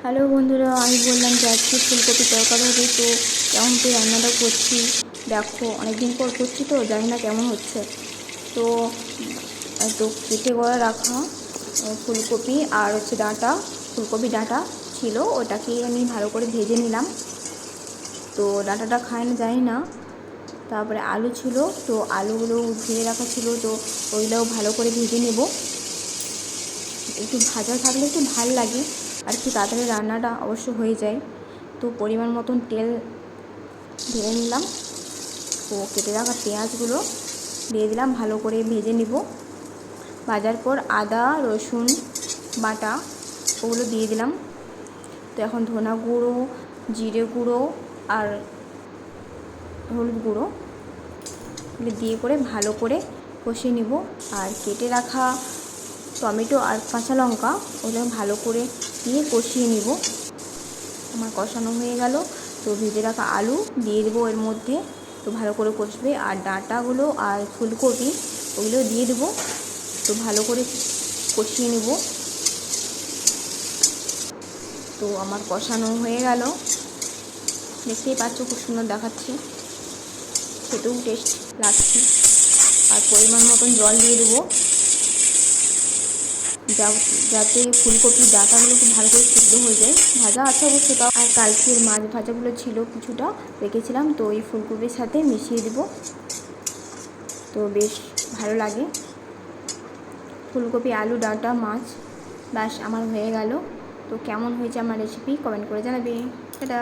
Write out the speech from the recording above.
Hello বন্ধুরা, আমি বললাম যে আজকে ফুলকপি তরকারি হবে। তো কেমন করে রান্নাটা করছি দেখো। অনেকদিন পর করছি তো জানি না কেমন হচ্ছে। তো তো কেটে গড়া রাখা ফুলকপি আর হচ্ছে ডাঁটা, ফুলকপি ডাঁটা ছিল, ওটাকে আমি ভালো করে ভেজে নিলাম। তো ডাঁটাটা খায় না জানি না। তারপরে আলু ছিল, তো আলুগুলো ধুয়ে রাখা ছিল, তো ওইগুলোও ভালো করে ভেজে নেব। একটু ভাজা থাকলে একটু ভাল লাগে আর কি, তাড়াতাড়ি রান্নাটা অবশ্য হয়ে যায়। তো পরিমাণ মতন তেল ঢেলে নিলাম, তো কেটে রাখা পেঁয়াজগুলো দিয়ে দিলাম, ভালো করে ভেজে নিব। ভাজার পর আদা রসুন বাটা ওগুলো দিয়ে দিলাম। তো এখন ধনা গুঁড়ো, জিরে গুঁড়ো আর হলুদ গুঁড়ো দিয়ে করে ভালো করে কষিয়ে নিব। আর কেটে রাখা টমেটো আর কাঁচা লঙ্কা ওগুলো ভালো করে দিয়ে কষিয়ে নিব। আমার কষানো হয়ে গেল, তো ভেজে রাখা আলু দিয়ে দেবো এর মধ্যে, তো ভালো করে কষবে। আর ডাঁটাগুলো আর ফুলকপি ওগুলো দিয়ে দেবো, তো ভালো করে কষিয়ে নেব। তো আমার কষানো হয়ে গেল, দেখতেই পাচ্ছ খুব সুন্দর দেখাচ্ছে, খেতেও টেস্ট লাগছে। আর পরিমাণ মতন জল দিয়ে দেবো, যাতে ফুলকপি ডাঁটাগুলো খুব ভালো করে সিদ্ধ হয়ে যায়। ভাজা আছে অবশ্য তাও। আর কালকের মাছ ভাজাগুলো ছিল, কিছুটা রেখেছিলাম, তো এই ফুলকপির সাথে মিশিয়ে দেব, তো বেশ ভালো লাগে। ফুলকপি আলু ডাঁটা মাছ ব্যাস আমার হয়ে গেল। তো কেমন হয়েছে আমার রেসিপি কমেন্ট করে জানাবে। এটা